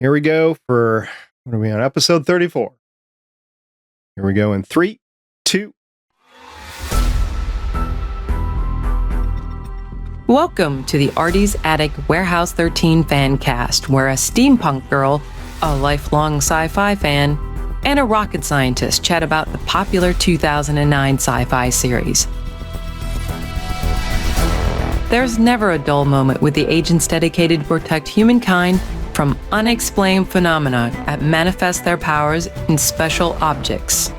Here we go for, what are we on? Episode 34. Here we go in 3, 2. Welcome to the Artie's Attic Warehouse 13 Fancast, where a steampunk girl, a lifelong sci-fi fan, and a rocket scientist chat about the popular 2009 sci-fi series. There's never a dull moment with the agents dedicated to protect humankind from unexplained phenomena that manifest their powers in special objects.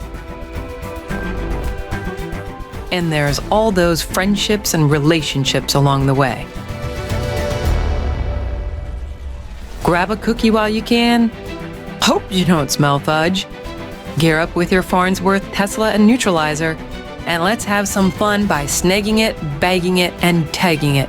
And there's all those friendships and relationships along the way. Grab a cookie while you can. Hope you don't smell fudge. Gear up with your Farnsworth, Tesla, and Neutralizer, and let's have some fun by snagging it, bagging it, and tagging it.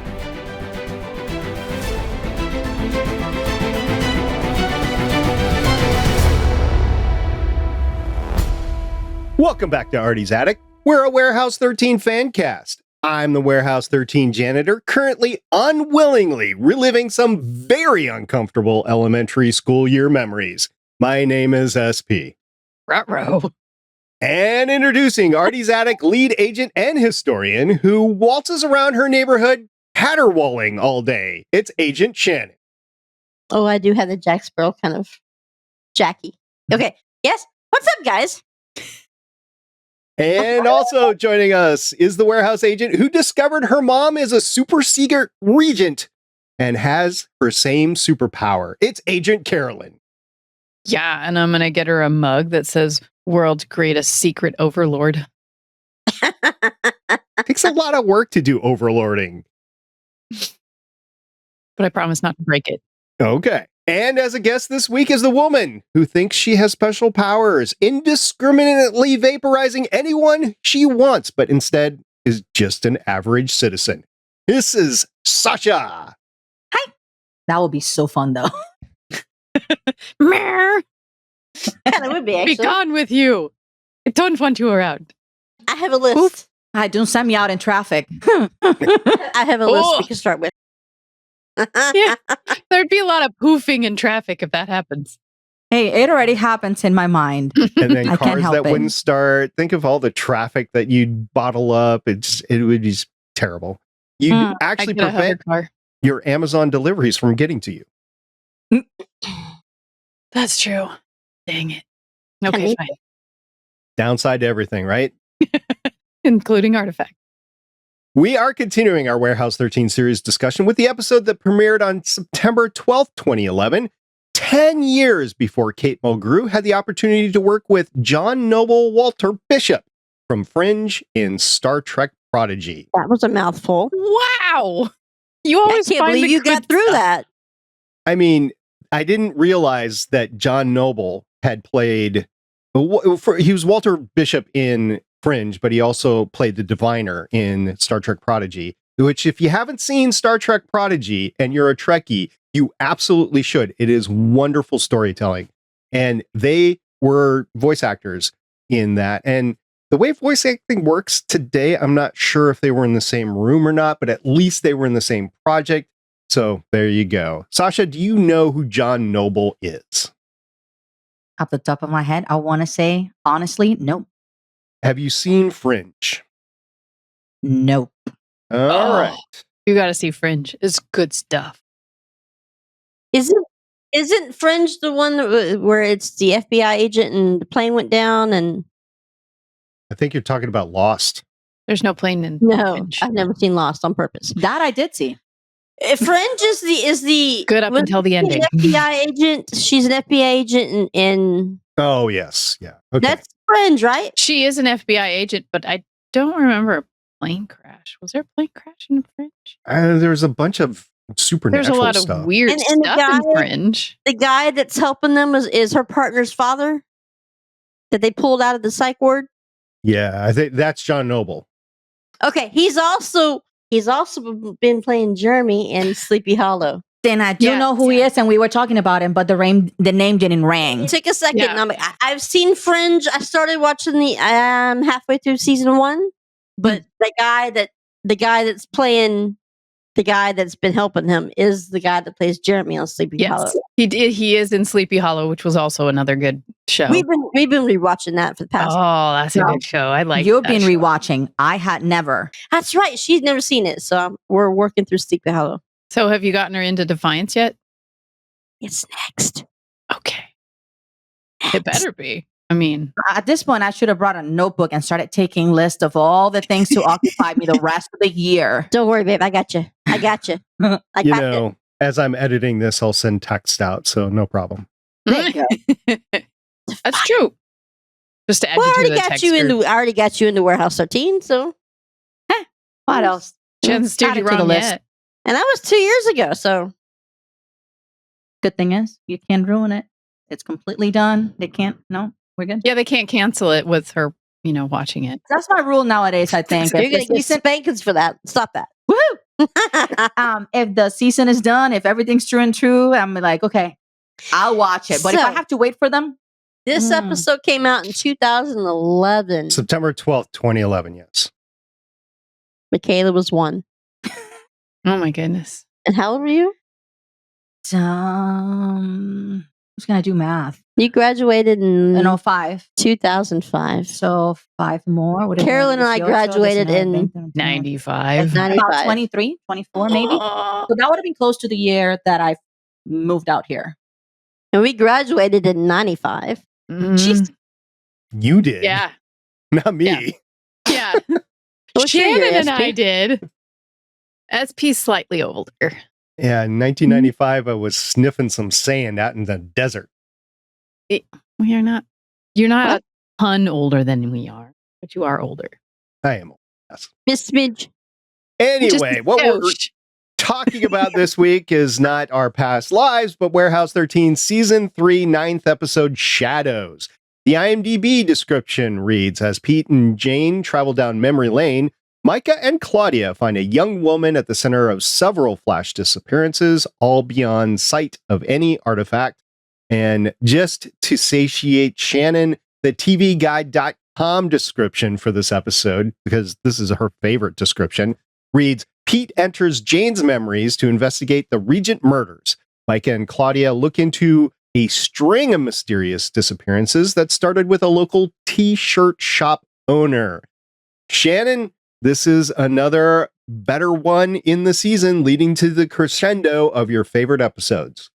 Welcome back to Artie's Attic. We're a Warehouse 13 Fancast. I'm the Warehouse 13 janitor, currently unwillingly reliving some very uncomfortable elementary school year memories. My name is SP. Ruh-roh. And introducing Artie's Attic lead agent and historian who waltzes around her neighborhood caterwauling all day. It's Agent Shannon. Oh, I do have the Jack Sparrow kind of Jackie. Okay. Yes. What's up, guys? And also joining us is the warehouse agent who discovered her mom is a super secret regent and has her same superpower. It's Agent Carolyn. Yeah, and I'm going to get her a mug that says World's Greatest Secret Overlord. Takes a lot of work to do overlording. But I promise not to break it. Okay. And as a guest this week is the woman who thinks she has special powers, indiscriminately vaporizing anyone she wants, but instead is just an average citizen. This is Sasha. Hi. That would be so fun, though. Meh. Yeah, it would be, actually. Be gone with you. I don't want you around. I have a list. Oof. Hi, don't send me out in traffic. I have a list Oh. we can start with. Yeah, there'd be a lot of poofing in traffic if that happens. Hey, it already happens in my mind. And then I can't cars help that it. wouldn't start. Think of all the traffic that you'd bottle up. It would be terrible. You'd actually I get a hover prevent car. your Amazon deliveries from getting to you. That's true. Dang it. Okay, Honey. fine. Downside to everything, right? Including artifact. We are continuing our Warehouse 13 series discussion with the episode that premiered on September 12th, 2011, 10 years before Kate Mulgrew had the opportunity to work with John Noble Walter Bishop from Fringe in Star Trek Prodigy. That was a mouthful. Wow. You I always can't find believe the you good got through stuff. that. I mean, I didn't realize that John Noble had played, he was Walter Bishop in Fringe, but he also played the Diviner in Star Trek Prodigy, which if you haven't seen Star Trek Prodigy and you're a Trekkie, you absolutely should. It is wonderful storytelling. And they were voice actors in that. And the way voice acting works today, I'm not sure if they were in the same room or not, but at least they were in the same project. So there you go. Sasha, do you know who John Noble is? Off the top of my head, I want to say, honestly, nope. Have you seen Fringe? Nope. All Oh. right. You got to see Fringe. It's good stuff. Isn't Fringe the one where it's the FBI agent and the plane went down? And I think you're talking about Lost. There's no plane in no, Fringe. I've never seen Lost on purpose. That I did see. Fringe is the Good up was until the she an ending. FBI agent. She's an FBI agent, and Oh, yes. Yeah. Okay. that's Fringe, right? She is an FBI agent, but I don't remember a plane crash. Was there a plane crash in Fringe? There's a bunch of There's supernatural a lot stuff. of weird And the stuff in guy- Fringe. The guy that's helping them is her partner's father that they pulled out of the psych ward. Yeah, I think that's John Noble. Okay, he's also been playing Jeremy in Sleepy Hollow. Then I do Yeah, know who he is, and we were talking about him, but the name didn't ring. Take a second. Yeah. and I'm like, I've seen Fringe. I started watching halfway through season 1, but the guy that's playing the guy that's been helping him is the guy that plays Jeremy on Sleepy Hollow. He did. He is in Sleepy Hollow, which was also another good show. We've been rewatching that for the past. Oh, that's a good show. I like. You've that been show. rewatching. I had never. That's right. She's never seen it, so we're working through Sleepy Hollow. So, have you gotten her into Defiance yet? It's next. Okay, it better be. I mean, At this point, I should have brought a notebook and started taking lists of all the things to occupy me the rest of the year. Don't worry, babe. I got you. I got you. I You got know, as I'm editing this, I'll send text out, so no problem. There you go. that's true. Just to add Well, I you to already the got text you group. into. I already got you into Warehouse 13. So, What else? She hasn't steered Add you it to the wrong list. yet. and that was 2 years ago. So, Good thing is, you can't ruin it. It's completely done. They can't. No, we're good. Yeah, they can't cancel it with her, watching it. That's my rule nowadays. I think. you're If the gonna get season- spankings for that. Stop that. Woohoo! If the season is done, if everything's true and true, I'm like, okay, I'll watch it. But if I So- have to wait for them, This episode came out in 2011. September 12th, 2011, yes. Michaela was 1. Oh my goodness. And how old were you? who's gonna do math? You graduated in 05. 2005. So 5 more. What is it? Carolyn and I 18, graduated 19, in 20, 95. 95. about 23, 24 maybe. Oh. So that would have been close to the year that I moved out here. And we graduated in 95. Mhm. You did. Yeah. Not me. Yeah. What's your year, Shannon and SP? I did. SP slightly older. Yeah, in 1995, I was sniffing some sand out in the desert. Well, you're not What? a ton older than we are, but you are older. I am old. Yes. Miss Smidge. Anyway, what we're talking about this week is not our past lives, but Warehouse 13 Season 3, 9th episode, Shadows. The IMDb description reads, as Pete and Jane travel down memory lane, Micah and Claudia find a young woman at the center of several flash disappearances, all beyond sight of any artifact. And just to satiate Shannon, the TVGuide.com description for this episode, because this is her favorite description, reads, Pete enters Jane's memories to investigate the Regent murders. Micah and Claudia look into a string of mysterious disappearances that started with a local t-shirt shop owner. Shannon, this is another better one in the season, leading to the crescendo of your favorite episodes.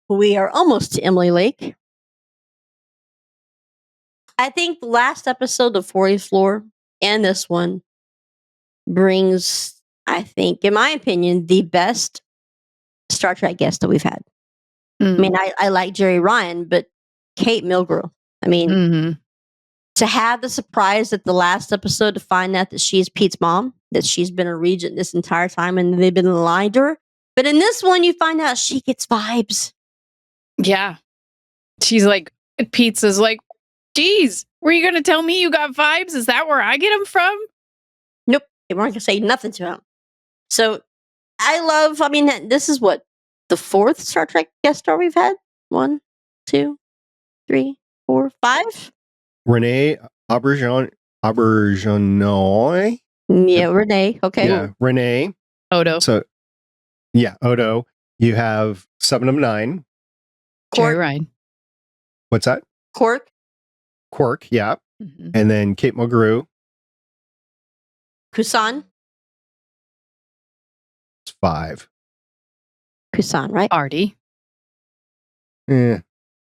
We are almost to Emily Lake. I think the last episode of 40th Floor and this one brings, I think, in my opinion, the best Star Trek guest that we've had. I mean, I like Jerry Ryan, but Kate Milgrew. I mean, to have the surprise at the last episode to find out that she's Pete's mom, that she's been a regent this entire time and they've been lying to her. But in this one, you find out she gets vibes. Yeah. She's like, Pizza's like, geez, were you going to tell me you got vibes? Is that where I get them from? Nope. They weren't going to say nothing to him. So I mean, this is what, the 4th Star Trek guest star we've had? 1, 2, 3, 4, 5? Renee Auberjonois. Yeah, Renee. Okay. Yeah, Renee. Odo. So, yeah, Odo. You have 7 of 9. Jerry Quark. Ryan. What's that? Quark. Quark, yeah. Mhm. And then Kate Mulgrew, Kusan. it's 5. Kusan, right? Artie. Eh.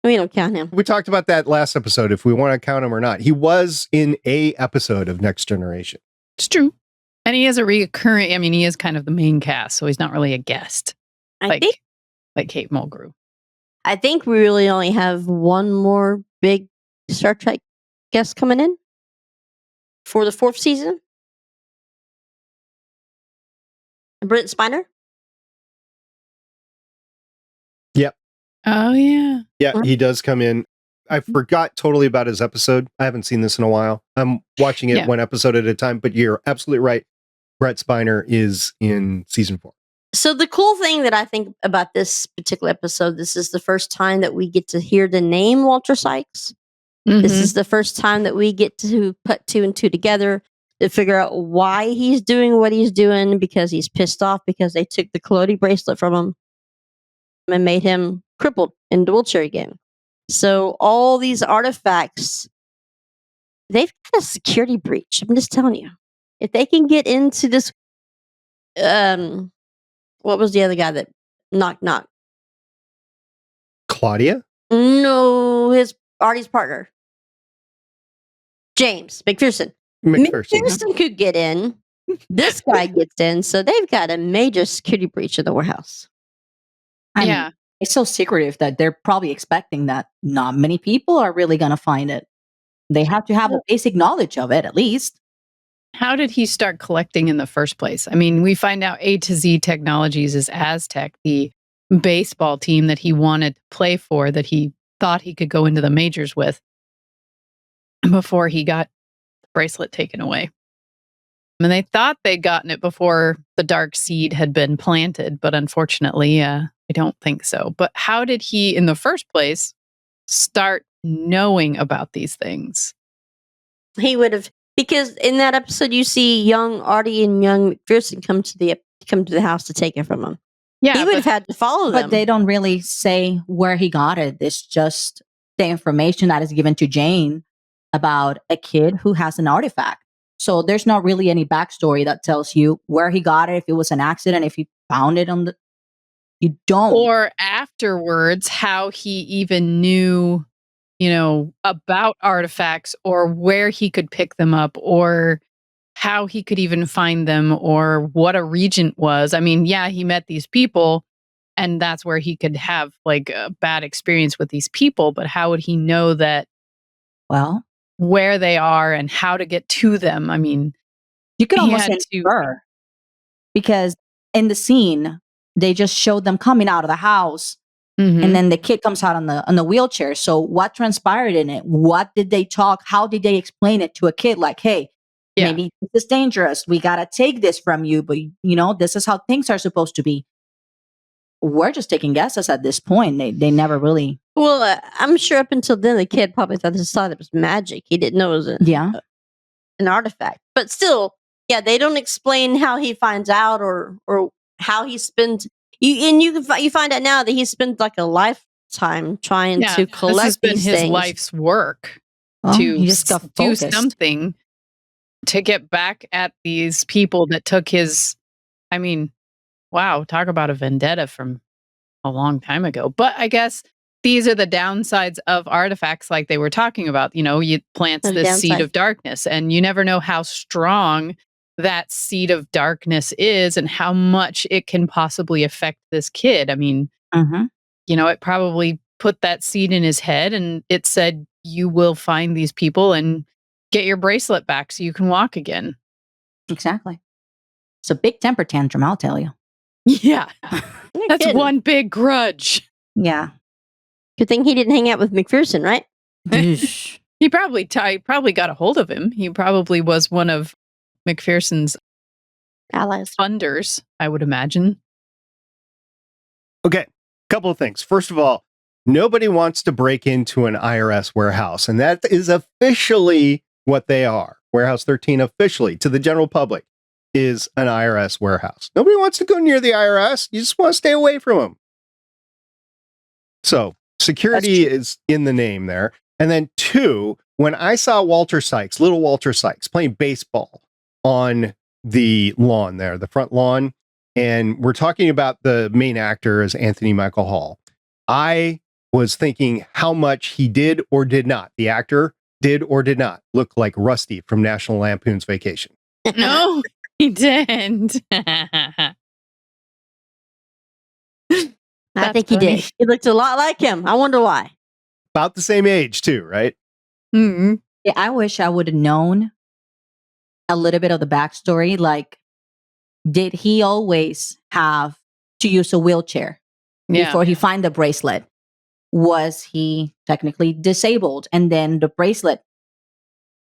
We don't count him. We talked about that last episode, if we want to count him or not. He was in a episode of Next Generation. It's true. And he is a recurring, I mean, he is kind of the main cast, so he's not really a guest. I think Like Kate Mulgrew. we really only have one more big Star Trek guest coming in for the 4th season. Brent Spiner. Oh, yeah. Yeah, he does come in. I forgot totally about his episode. I haven't seen this in a while. I'm watching it Yeah. one episode at a time, but you're absolutely right. Brett Spiner is in season 4. So the cool thing that I think about this particular episode, this is the first time that we get to hear the name Walter Sykes. This Mhm. is the first time that we get to put 2 and 2 together. to figure out why he's doing what he's doing, because he's pissed off because they took the Collodi bracelet from him and made him crippled in the wheelchair again. So all these artifacts, they've got a security breach. I'm just telling you. If they can get into this, what was the other guy that knock? Claudia? No, his Artie's partner, James McPherson. McPherson. McPherson could get in. This guy gets in, so they've got a major security breach in the warehouse. I mean, Yeah. it's so secretive that they're probably expecting that not many people are really going to find it. They have to have a basic knowledge of it, at least. How did he start collecting in the first place? I mean, we find out A to Z Technologies is Aztec, the baseball team that he wanted to play for, that he thought he could go into the majors with before he got the bracelet taken away. I mean, they thought they'd gotten it before the dark seed had been planted, but unfortunately, I don't think so. But how did he, in the first place, start knowing about these things? He would have, because in that episode you see young Artie and young McPherson come to the house to take it from him. Yeah, He would have had to follow them. But they don't really say where he got it. It's just the information that is given to Jane about a kid who has an artifact. So there's not really any backstory that tells you where he got it, if it was an accident, if he found it on the... You don't. or afterwards, how he even knew, about artifacts, or where he could pick them up, or how he could even find them, or what a regent was. I mean, yeah, he met these people, and that's where he could have like a bad experience with these people, but how would he know that Well, where they are and how to get to them? I mean, you could he almost had to- infer, because in the scene, they just showed them coming out of the house, mhm. and then the kid comes out on the wheelchair. So what transpired in it? What did they talk? How did they explain it to a kid? Like, hey, Yeah. maybe this is dangerous. We got to take this from you, but this is how things are supposed to be. We're just taking guesses at this point. They never really. Well, I'm sure up until then the kid probably thought it was magic. He didn't know it was Yeah. an artifact. But still, yeah, they don't explain how he finds out or how he spends. You find out now that he spends like a lifetime trying Yeah, to this collect has been these his things. life's work Well, to he just got do focused. something to get back at these people that took his. I mean, wow, talk about a vendetta from a long time ago. But I guess these are the downsides of artifacts, like they were talking about. You plants The this seed downside. of darkness, and you never know how strong that seed of darkness is and how much it can possibly affect this kid. I mean, Mhm. it probably put that seed in his head, and it said, you will find these people and get your bracelet back so you can walk again. Exactly. It's a big temper tantrum, I'll tell you. Yeah. You're That's kidding. one big grudge. Yeah. Good thing he didn't hang out with McPherson, right? He probably got a hold of him. He probably was one of McPherson's Allies. funders, I would imagine. Okay, couple of things. First of all, nobody wants to break into an IRS warehouse, and that is officially what they are. Warehouse 13 officially to the general public is an IRS warehouse. Nobody wants to go near the IRS. You just want to stay away from them. So security is in the name there. And then two, when I saw Walter Sykes, little Walter Sykes, playing baseball on the lawn there, the front lawn, and we're talking about the main actor as Anthony Michael Hall, I was thinking how much he did or did not, the actor did or did not look like Rusty from National Lampoon's Vacation. No, he didn't. I think he did. He looked a lot like him. I wonder why. About the same age too, right? Mm-hmm. Yeah, I wish I would have known a little bit of the backstory. Like, did he always have to use a wheelchair before he find the bracelet? Was he technically disabled? And then the bracelet,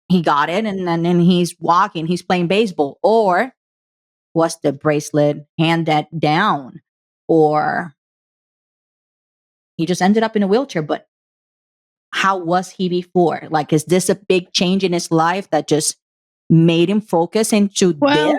he got it, and then he's walking, he's playing baseball. Or was the bracelet handed down? Or he just ended up in a wheelchair? But how was he before? Like, is this a big change in his life that just made him focus into this.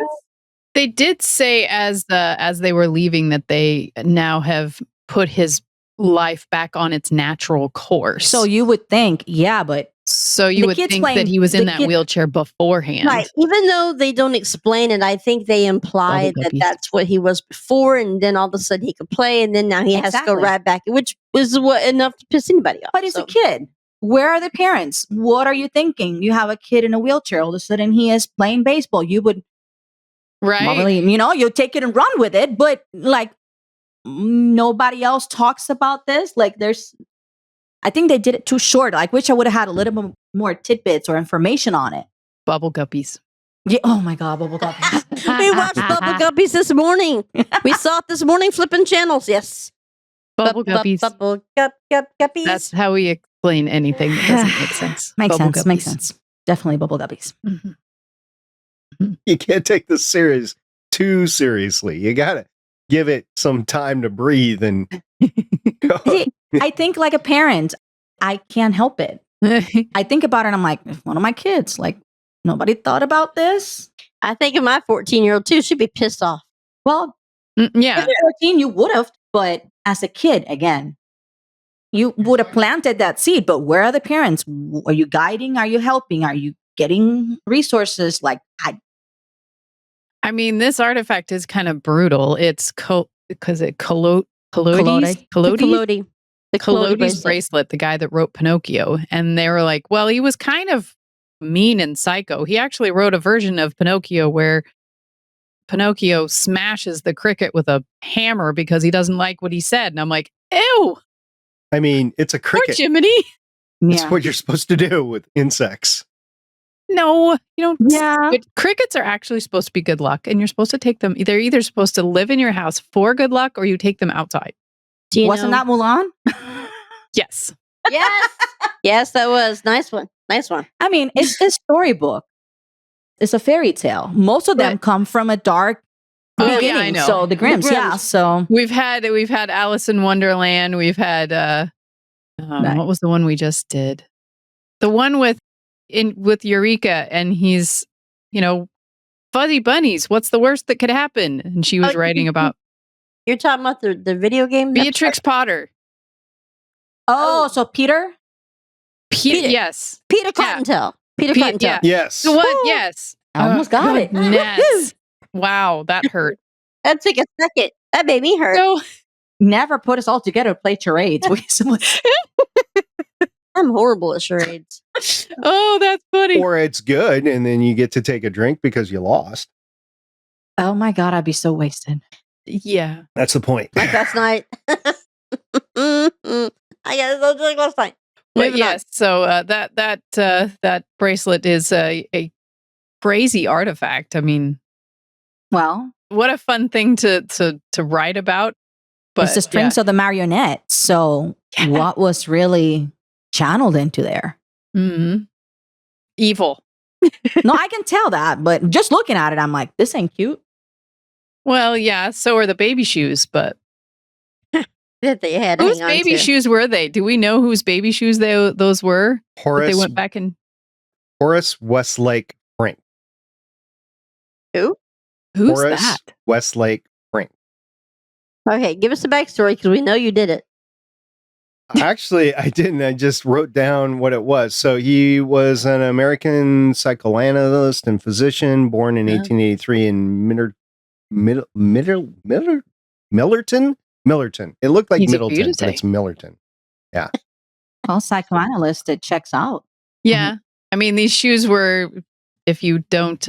They did say as they were leaving that they now have put his life back on its natural course. So you would think, but so you would think that he was in that wheelchair beforehand. Right. Even though they don't explain it, I think they imply that that's what he was before, and then all of a sudden he could play, and then now he has to go right back, which was enough to piss anybody off. But he's a kid. Where are the parents? What are you thinking? You have a kid in a wheelchair. All of a sudden he is playing baseball. You would, probably, you take it and run with it. But like nobody else talks about this. Like I think they did it too short. I wish I would have had a little bit more tidbits or information on it. Bubble guppies. Yeah. Oh my God, bubble guppies. We watched Bubble Guppies this morning. We saw it this morning flipping channels. Yes. Bubble guppies. Bubble guppies. That's how we explain anything that doesn't make sense. Makes sense. Definitely bubble guppies. Mm-hmm. You can't take this series too seriously. You got to give it some time to breathe. And See, I think like a parent, I can't help it. I think about it and I'm like, if one of my kids, like nobody thought about this. I think of my 14-year-old too. She'd be pissed off. Well, yeah. If you're 14, you would have, but as a kid, again, you would have planted that seed. But where are the parents? Are you guiding? Are you helping? Are you getting resources? Like, I mean, this artifact is kind of brutal. It's because it Collodi's bracelet, the guy that wrote Pinocchio. And they were like, well, he was kind of mean and psycho. He actually wrote a version of Pinocchio where Pinocchio smashes the cricket with a hammer because he doesn't like what he said. And I'm like, ew. I mean, it's a cricket. Poor Jiminy. That's what you're supposed to do with insects. No, you don't. Yeah. Crickets are actually supposed to be good luck, and you're supposed to take them. They're either supposed to live in your house for good luck, or you take them outside. Wasn't that Mulan? Yes. Yes. Yes, that was. Nice one. I mean, it's a storybook. It's a fairy tale. Most of them come from a dark beginning. Yeah, I know. So the Grimms, yeah. So we've had Alice in Wonderland. We've had what was the one we just did? The one with Eureka, and he's, fuzzy bunnies. What's the worst that could happen? And she was writing about. You're talking about the video game? Beatrix Potter. Oh, so Peter? Yes. Peter Cottontail. Peter Cottontail. Yeah. Yes. The one, yes. I almost got it. Yes. Wow, that hurt. That took a second. That made me hurt. No. Never put us all together to play charades. I'm horrible at charades. Oh, that's funny. Or it's good, and then you get to take a drink because you lost. Oh my God, I'd be so wasted. Yeah. That's the point. Like last night. I got no drink last night. But yes, so that bracelet is a crazy artifact. I mean, well, what a fun thing to write about. But it's the strings of the marionette. So what was really channeled into there? Mm-hmm. Evil. No, I can tell that, but just looking at it, I'm like, this ain't cute. Well, yeah, so are the baby shoes, but that they had. Whose baby shoes were they? Do we know whose baby shoes those were? Horace. They went back in. Horace Westlake Frank. Who? Who's Horace that? Westlake Frank. Okay, give us a backstory because we know you did it. Actually, I didn't. I just wrote down what it was. So he was an American psychoanalyst and physician born in 1883 in Millerton. It looked like Middleton, but it's Millerton. Yeah. Well, psychoanalyst, it checks out. Yeah. Mm-hmm. I mean, these shoes were, if you don't,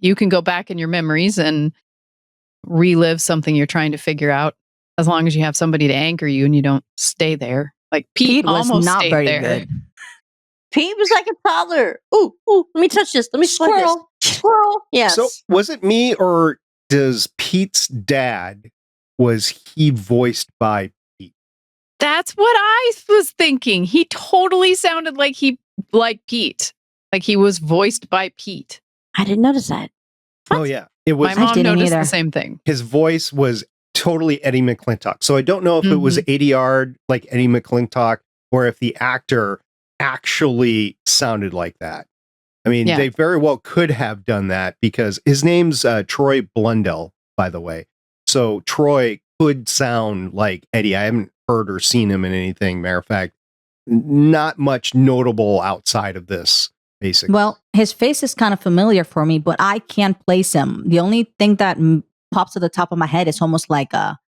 you can go back in your memories and relive something you're trying to figure out, as long as you have somebody to anchor you and you don't stay there. Like Pete was almost not very good. Pete was like a toddler. Ooh, let me touch this. Let me squirrel. Squirrel. Yes. So was it me, or does Pete's dad, was he voiced by Pete? That's what I was thinking. He totally sounded like Pete. Like he was voiced by Pete. I didn't notice that. What? Oh yeah. It was. My mom noticed the same thing. His voice was totally Eddie McClintock. So I don't know if it was ADR like Eddie McClintock, or if the actor actually sounded like that. I mean, they very well could have done that because his name's Troy Blundell, by the way. So Troy could sound like Eddie. I haven't heard or seen him in anything. Matter of fact, not much notable outside of this, basically. Well, his face is kind of familiar for me, but I can't place him. The only thing that pops to the top of my head is almost like a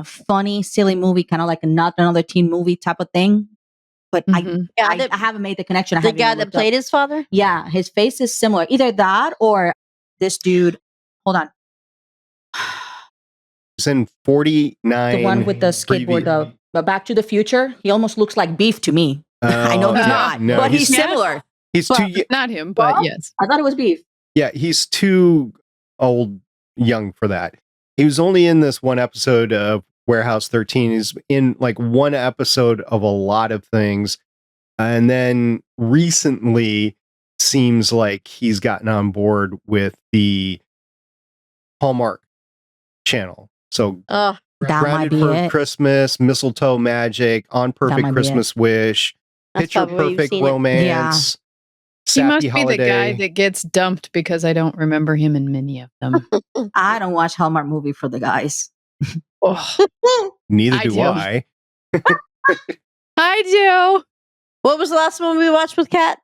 funny, silly movie, kind of like not another teen movie type of thing. But I haven't made the connection. The guy that played his father? Yeah, his face is similar. Either that or this dude. Hold on. He's in 49. The one with the skateboard, the Back to the Future. He almost looks like Beef to me. I know he's not, no, but he's similar. He's too not him, but yes. I thought it was Beef. Yeah, he's too young for that. He was only in this one episode of Warehouse 13. He's in like one episode of a lot of things. And then recently seems like he's gotten on board with the Hallmark Channel. So Grounded for Christmas, Mistletoe Magic, On Perfect Christmas Wish, Picture Perfect Romance. He must Holiday. Be the guy that gets dumped because I don't remember him in many of them. I don't watch Hallmark movie for the guys. Neither do I. I do. What was the last one we watched with Kat?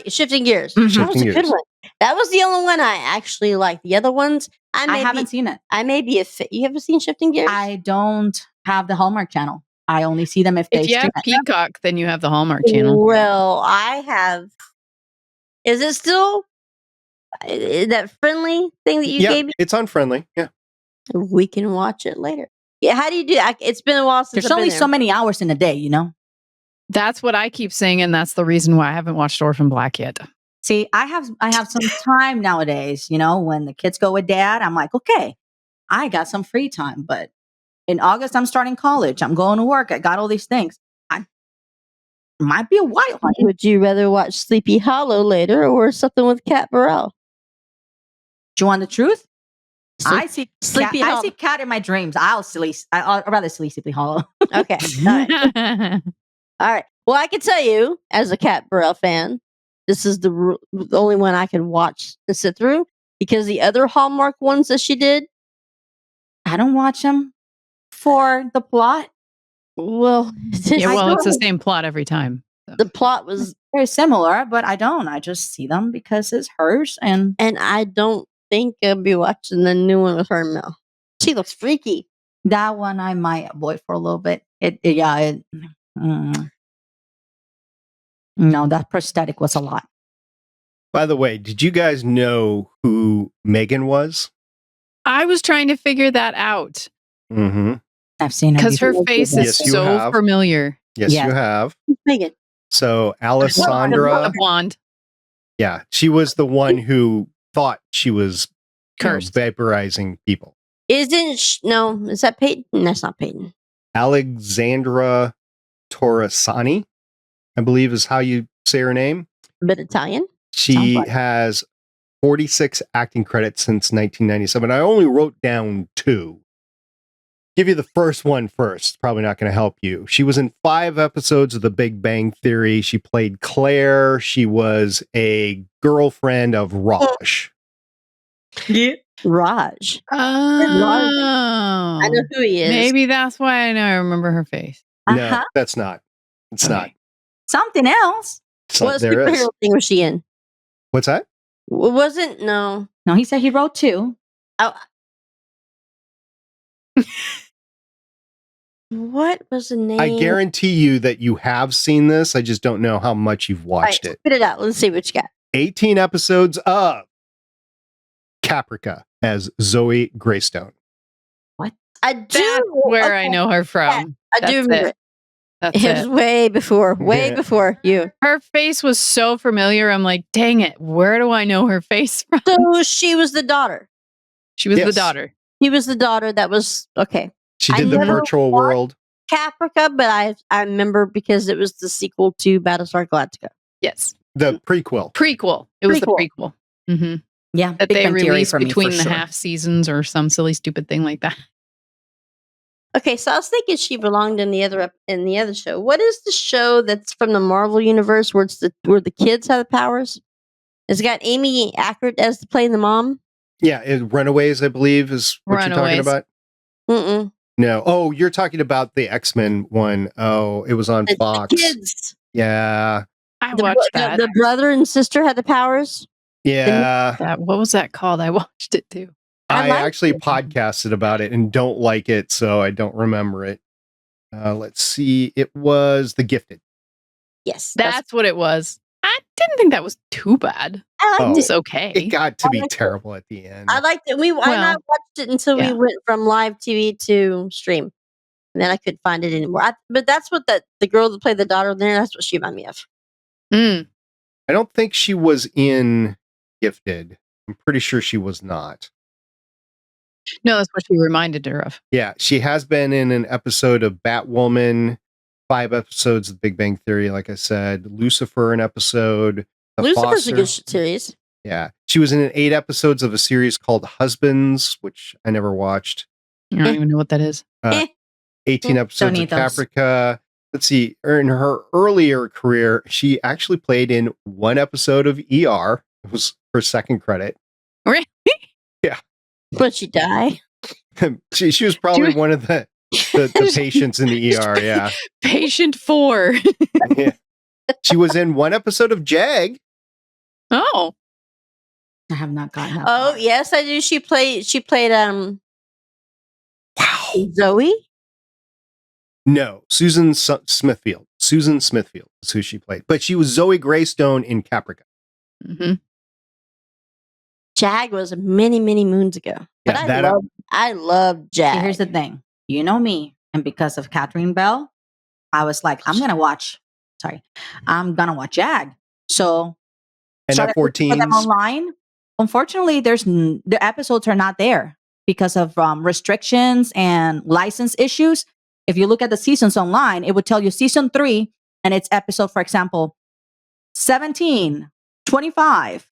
Shifting Gears. Mm-hmm. That was a good one. That was the only one I actually liked. The other ones, I haven't seen it. I may be you ever seen Shifting Gears? I don't have the Hallmark Channel. I only see them if you have Peacock, then you have the Hallmark Channel. Well, I have. Is it still that friendly thing that you gave me? It's on friendly. Yeah, we can watch it later. Yeah, how do you do? It's been a while since. There's only so many hours in a day, you know. That's what I keep saying, and that's the reason why I haven't watched Orphan Black yet. See, I have some time nowadays. You know, when the kids go with dad, I'm like, okay, I got some free time, but. In August, I'm starting college. I'm going to work. I got all these things. I might be a while. Would you rather watch Sleepy Hollow later or something with Kat Burrell? Do you want the truth? I see Sleepy Hollow. I see Kat in my dreams. I'd rather see Sleepy Hollow. Okay. All right. All right. Well, I can tell you, as a Kat Burrell fan, this is the only one I can watch and sit through because the other Hallmark ones that she did, I don't watch them. For the plot? Well, it's the same plot every time. So. The plot was very similar, but I don't. I just see them because it's hers, and I don't think I'll be watching the new one with her and Mel. She looks freaky. That one I might avoid for a little bit. No, that prosthetic was a lot. By the way, did you guys know who Megan was? I was trying to figure that out. Mm-hmm. I've seen her because her face is so familiar. Yes, you have. Megan. So Alessandra, blonde. Yeah, she was the one who thought she was cursed, vaporizing people. Is that Peyton? That's not Peyton. Alexandra Torresani, I believe is how you say her name. A bit Italian. She has 46 acting credits since 1997. I only wrote down 2. Give you the first one first. Probably not going to help you. She was in 5 episodes of The Big Bang Theory. She played Claire. She was a girlfriend of Raj. Yeah. Raj. Oh. I know who he is. Maybe that's why I remember her face. No, that's not. It's not. Something else. What superhero thing was she in? What's that? Wasn't no. No, he said he wrote 2. Oh. What was the name? I guarantee you that you have seen this. I just don't know how much you've watched it. Spit it out. Let's see what you got. 18 episodes of Caprica as Zoe Greystone. What? I do. That's where I know her from. I do remember it. That's it was way before you. Her face was so familiar. I'm like, dang it. Where do I know her face from? So she was the daughter. She was the daughter. He was the daughter that was okay. She did the virtual world. Caprica, but I remember because it was the sequel to Battlestar Galactica. Yes. The prequel. It was the prequel. Mm-hmm. Yeah. That they released between the half seasons or some silly stupid thing like that. Okay, so I was thinking she belonged in the other show. What is the show that's from the Marvel universe where the kids have the powers? It's got Amy Ackert as playing the mom. Yeah, Runaways, I believe, is what you're talking about. Mm-mm. No. Oh, you're talking about the X-Men one. Oh, it was on Fox. The kids. Yeah. I watched that. The brother and sister had the powers. Yeah. What was that called? I watched it too. I actually podcasted about it and don't like it, so I don't remember it. Let's see. It was The Gifted. Yes. That's what it was. I didn't think that was too bad. I liked it was okay. It got to be terrible at the end. I liked it. I not watched it until we went from live TV to stream. And then I couldn't find it anymore. But that's what the girl that played the daughter there, that's what she reminded me of. Mm. I don't think she was in Gifted. I'm pretty sure she was not. No, that's what she reminded her of. Yeah, she has been in an episode of Batwoman, 5 episodes of Big Bang Theory, like I said. Lucifer, an episode. Lucifer's a good series. Yeah. She was in 8 episodes of a series called Husbands, which I never watched. I don't even know what that is. 18 episodes of Caprica. Let's see. In her earlier career, she actually played in 1 episode of ER. It was her second credit. Really? Yeah. But she died. she was probably one of the patients in the ER. Yeah. Patient 4. Yeah. She was in 1 episode of Jag. Oh. I have not gotten that. Oh, far. yes, I do. She played Wow. Zoe? No, Susan Smithfield. Susan Smithfield is who she played. But she was Zoe Greystone in Caprica. Mm-hmm. Jag was many, many moons ago. But I love Jag. See, here's the thing. You know me. And because of Catherine Bell, I was like, I'm going to watch Jag. So and that 14 them online. Unfortunately, the episodes are not there because of restrictions and license issues. If you look at the seasons online, it would tell you season 3 and its episode, for example, 17, 25,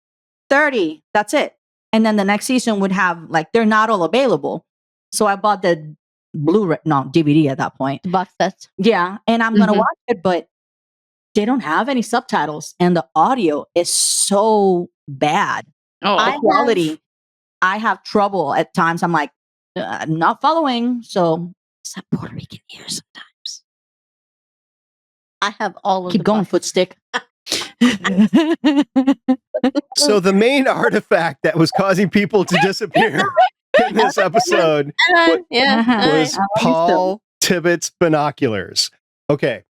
30. That's it. And then the next season would have they're not all available. So I bought the DVD at that point. Box set. Yeah. And I'm going to watch it, but they don't have any subtitles and the audio is so bad. Oh, the quality. I have trouble at times. I'm like, I'm not following. So it's a Puerto Rican ear sometimes. I have all of keep going, footstick. So the main artifact that was causing people to disappear in this episode was Paul Tibbetts binoculars. Okay.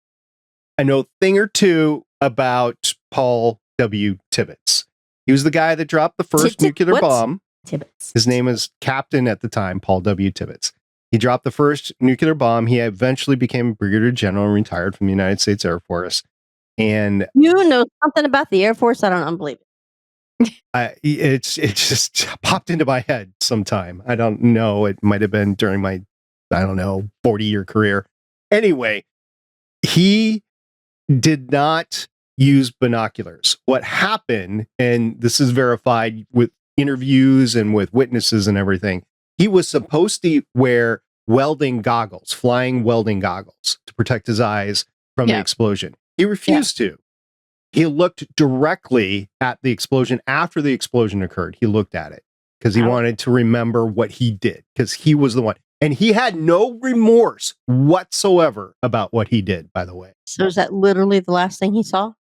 I know a thing or two about Paul W. Tibbetts. He was the guy that dropped the first nuclear bomb. Tibbetts. His name was Captain at the time, Paul W. Tibbetts. He dropped the first nuclear bomb. He eventually became a brigadier general and retired from the United States Air Force. And you know something about the Air Force? I don't believe it. It just popped into my head sometime. I don't know. It might have been during my, 40-year career. Anyway, he did not use binoculars. What happened, and this is verified with interviews and with witnesses and everything, he was supposed to wear flying welding goggles to protect his eyes from the explosion. He refused to. He looked directly at the explosion after the explosion occurred. He looked at it because he wanted to remember what he did because he was the one. And he had no remorse whatsoever about what he did, by the way. So is that literally the last thing he saw?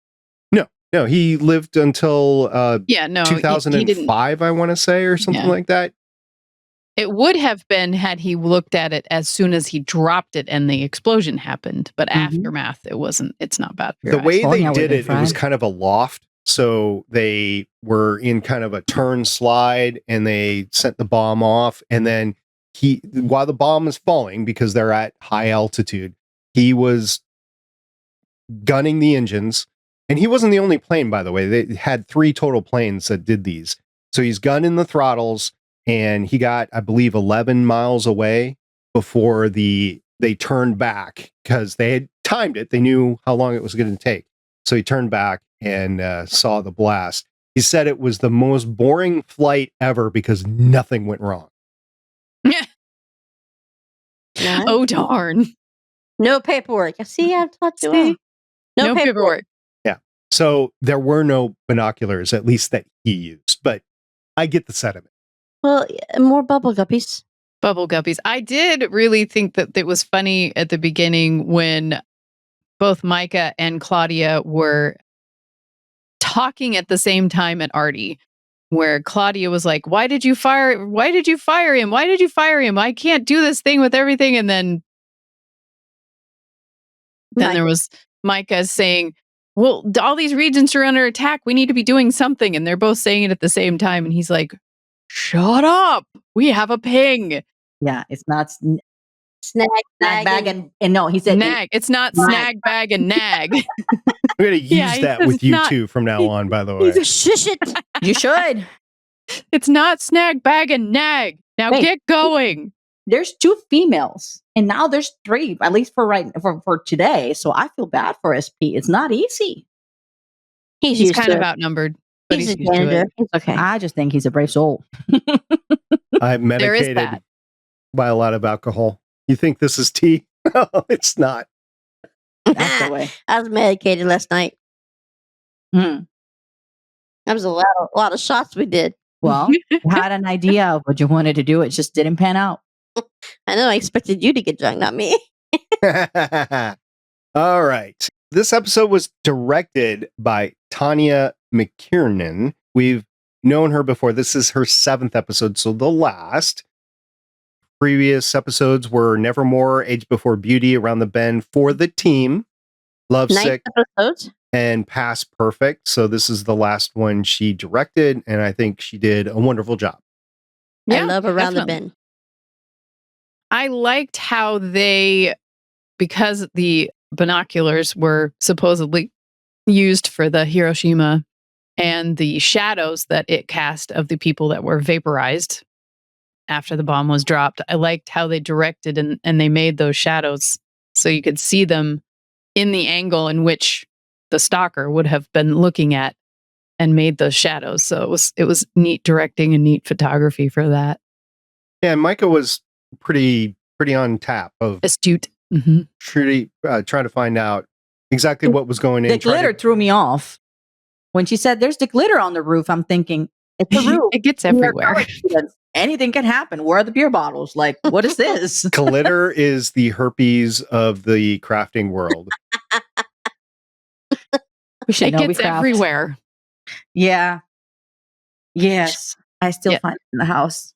No, he lived until 2005, I want to say, or something like that. It would have been had he looked at it as soon as he dropped it and the explosion happened. But aftermath, it's not bad for the way they did it, it was kind of a loft. So they were in kind of a turn slide and they sent the bomb off. And then while the bomb is falling, because they're at high altitude, he was gunning the engines. And he wasn't the only plane, by the way. They had 3 total planes that did these. So he's gunning the throttles. And he got, I believe, 11 miles away before they turned back because they had timed it. They knew how long it was going to take. So he turned back and saw the blast. He said it was the most boring flight ever because nothing went wrong. Oh, darn. No paperwork. See, I've taught you well. No paperwork. Yeah. So there were no binoculars, at least that he used, but I get the sentiment. Well, more bubble guppies. Bubble guppies. I did really think that it was funny at the beginning when both Micah and Claudia were talking at the same time at Artie, where Claudia was like, why did you fire him? Why did you fire him? I can't do this thing with everything. And then there was Micah saying, well, all these regions are under attack. We need to be doing something. And they're both saying it at the same time. And he's like, shut up. We have a ping. Yeah, it's not Snag bag and no, he said nag. It's not snag, bag, and nag. I'm going to use that with you two from now on, by the way. Shush it. You should. It's not snag, bag, and nag. Now get going. There's 2 females, and now there's 3, at least for today. So I feel bad for SP. It's not easy. He's kind of outnumbered. But he's a janitor. It's okay. I just think he's a brave soul. I'm medicated by a lot of alcohol. You think this is tea? No, it's not. That's the way. I was medicated last night. That was a lot of shots we did. Well, you had an idea of what you wanted to do. It just didn't pan out. I know. I expected you to get drunk, not me. All right. This episode was directed by Tanya McKiernan. We've known her before. This is her 7th episode, so the last. Previous episodes were Nevermore, Age Before Beauty, Around the Bend, For the Team, Lovesick, episodes. And Past Perfect. So this is the last one she directed, and I think she did a wonderful job. Yeah, I love Around the Bend. I liked how because the binoculars were supposedly used for the Hiroshima and the shadows that it cast of the people that were vaporized after the bomb was dropped. I liked how they directed and they made those shadows so you could see them in the angle in which the stalker would have been looking at and made those shadows. So it was neat directing and neat photography for that. Yeah, Micah was pretty on tap of astute. Truly trying to find out exactly what was going in. The glitter threw me off. When she said there's the glitter on the roof, I'm thinking, it's the roof. It gets everywhere. Anything can happen. Where are the beer bottles? Like, what is this? Glitter is the herpes of the crafting world. It gets everywhere. Yeah. Yes. I still find it in the house.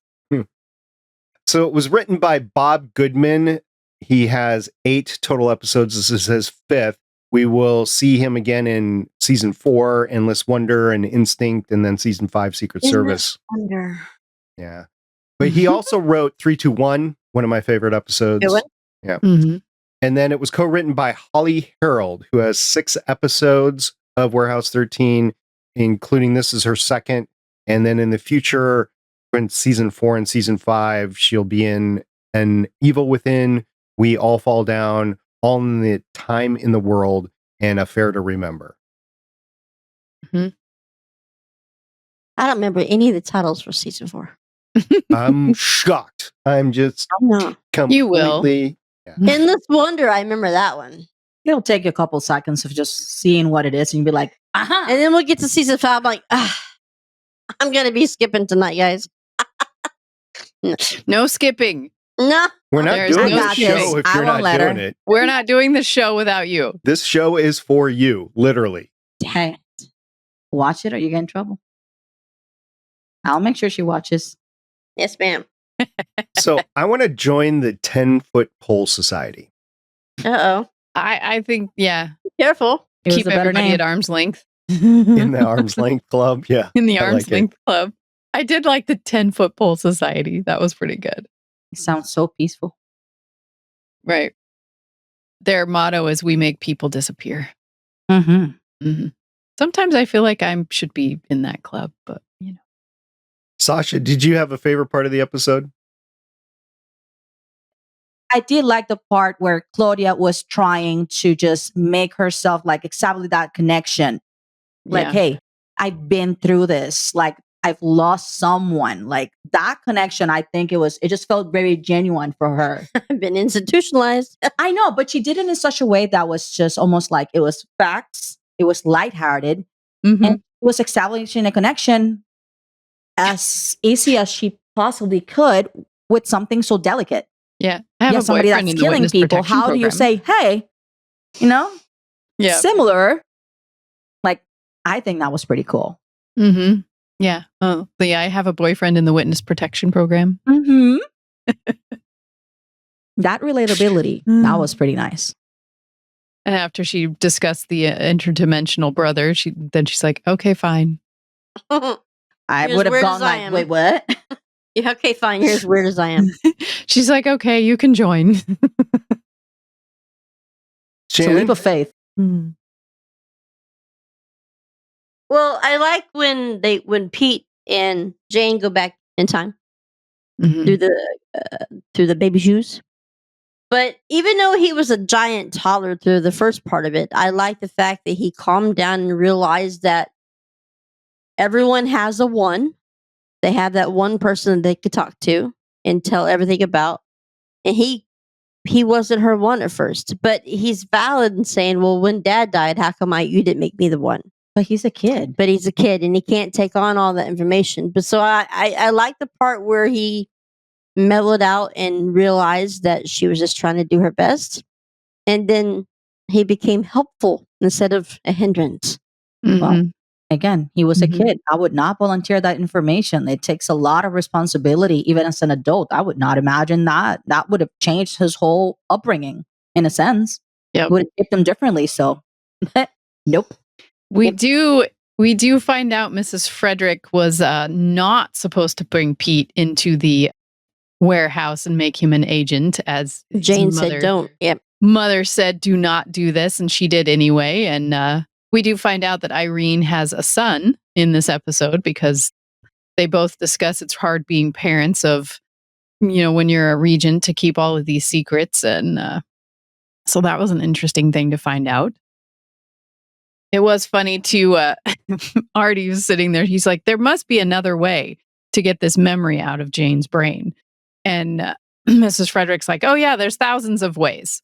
So it was written by Bob Goodman. He has 8 total episodes. This is his 5th. We will see him again in season 4, Endless Wonder and Instinct, and then season 5, Secret Service. Wonder. Yeah. But he also wrote 321, one of my favorite episodes. Yeah. Mm-hmm. And then it was co-written by Holly Harold, who has 6 episodes of Warehouse 13, including this is her 2nd. And then in the future, in season 4 and season 5, she'll be in An Evil Within, We All Fall Down, All in the Time in the World, and Affair to Remember. Mm-hmm. I don't remember any of the titles for season 4. I'm shocked. I'm just completely... You will. Yeah. Endless Wonder, I remember that one. It'll take you a couple seconds of just seeing what it is, and you'll be like, And then we'll get to season 5. I'm like, I'm going to be skipping tonight, guys. No skipping. No. We're not doing this show if you're not doing it. We're not doing the show without you. This show is for you, literally. Hey, watch it or you get in trouble. I'll make sure she watches. Yes, ma'am. So I want to join the 10-foot pole society. Uh-oh. I think, yeah. Careful. Keep everybody at arm's length. In the arm's length club. Yeah. In the arm's length club. I did like the 10-foot pole society. That was pretty good. It sounds so peaceful. Right. Their motto is we make people disappear. Mm-hmm. Mm-hmm. Sometimes I feel like I should be in that club, but you know. Sasha, did you have a favorite part of the episode? I did like the part where Claudia was trying to just make herself like establish that connection. Like, hey, I've been through this. Like, I've lost someone. Like that connection, I think it just felt very genuine for her. I've been institutionalized. I know, but she did it in such a way that was just almost like it was facts. It was lighthearted. Mhm. And it was establishing a connection as easy as she possibly could with something so delicate. Yeah. I have a somebody boyfriend that's in the killing witness people. protection How do you program. say, hey, Yeah. similar? Like, I think that was pretty cool. Mm-hmm. Yeah. Oh, but yeah, I have a boyfriend in the witness protection program. Mm-hmm. That relatability, that was pretty nice. And after she discussed the interdimensional brother, she's like, okay, fine. I You're would as have weird gone as I like, am. wait, what? Yeah, okay, fine. You're as weird as I am. She's like, okay, you can join. It's a leap Shannon, of faith. Mm. Well, I like when Pete and Jane go back in time Mhm. through the baby shoes. But even though he was a giant toddler through the first part of it, I like the fact that he calmed down and realized that everyone has a one. They have that one person they could talk to and tell everything about. And he wasn't her one at first, but he's valid in saying, "Well, when Dad died, how come you didn't make me the one?" But he's a kid. But he's a kid and he can't take on all that information. But so I like the part where he mellowed out and realized that she was just trying to do her best, and then he became helpful instead of a hindrance. Mhm. Again, he was a Mhm. kid. I would not volunteer that information. It takes a lot of responsibility, even as an adult. I would not imagine that. That would have changed his whole upbringing in a sense. Yep. Would have hit him differently. So, nope. We do find out Mrs. Frederick was not supposed to bring Pete into the warehouse and make him an agent, as his Jane said, "Don't." Yep. Mother said, do not do this, and she did anyway. And we do find out that Irene has a son in this episode because they both discuss it's hard being parents of, when you're a regent to keep all of these secrets. And so that was an interesting thing to find out. It was funny too. Artie was sitting there. He's like, there must be another way to get this memory out of Jane's brain. And Mrs. Frederick's like, oh yeah, there's thousands of ways.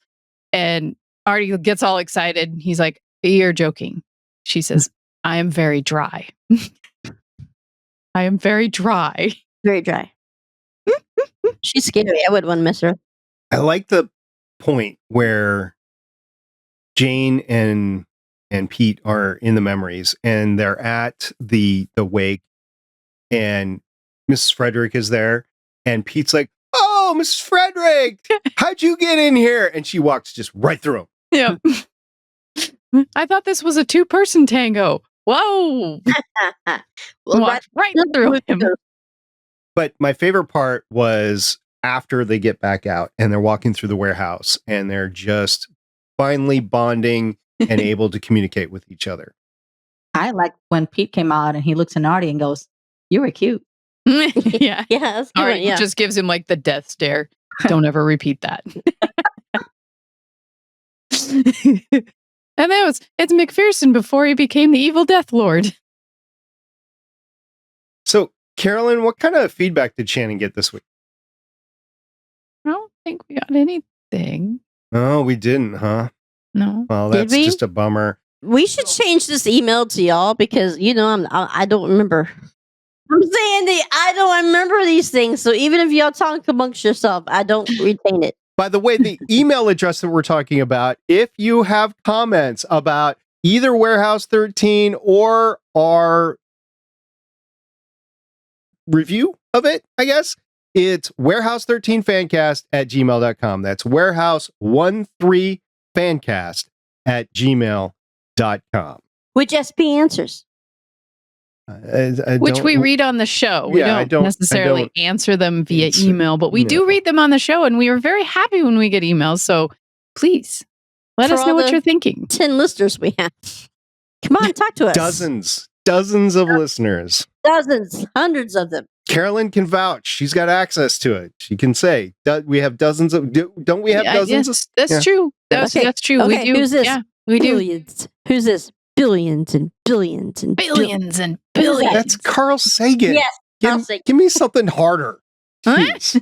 And Artie gets all excited. He's like, you're joking. She says, I am very dry. I am very dry. Very dry. She's scary. I wouldn't want to miss her. I like the point where Jane and Pete are in the memories and they're at the wake and Mrs. Frederick is there and Pete's like, oh, Mrs. Frederick, how'd you get in here? And she walks just right through him. Yep. I thought this was a 2-person tango. Whoa. Well, Walked right through him. But my favorite part was after they get back out and they're walking through the warehouse and they're just finally bonding and able to communicate with each other. I like when Pete came out and he looks at Artie and goes, you were cute. Yeah. Yeah, that's a good one, Artie yeah. just gives him like the death stare. Don't ever repeat that. And it's McPherson before he became the evil Death Lord. So, Carolyn, what kind of feedback did Shannon get this week? I don't think we got anything. Oh, we didn't, huh? No. Well, Did that's we? just a bummer. We should change this email to y'all because I don't remember. I'm saying that I don't remember these things. So even if y'all talk amongst yourself, I don't retain it. By the way, the email address that we're talking about, if you have comments about either Warehouse 13 or our review of it, I guess, it's warehouse13fancast@gmail.com. That's warehouse13fancast@gmail.com. Which SP answers? Which we read on the show. We Yeah, don't necessarily answer them via email, but we do read them on the show, and we are very happy when we get emails. So please let us know what you're thinking. 10 listeners we have. Come on, talk to us. Dozens of listeners. Dozens, hundreds of them. Carolyn can vouch. She's got access to it. She can say, we have dozens of, don't we have dozens of? That's true. That's true. Okay, We do. who's this? Yeah, we do. Billions. Who's this? billions and billions and Billions and What is that? billions. That's Carl Sagan. Yes, Carl Give, Sagan. give me something harder. Jeez.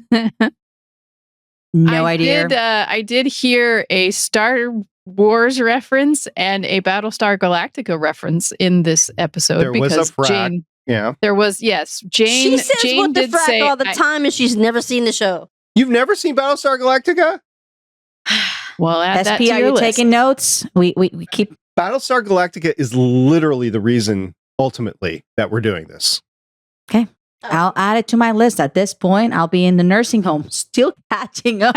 No idea. I did hear a Star Wars reference and a Battlestar Galactica reference in this episode. There was a because frack. Jane, Yeah. there was, yes. Jane, She says Jane what the did frack say, all the time, and she's never seen the show. You've never seen Battlestar Galactica? well, add that SP, to are your you list. taking notes? We keep. Battlestar Galactica is literally the reason, ultimately, that we're doing this. I'll add it to my list. At this point, I'll be in the nursing home, still catching up.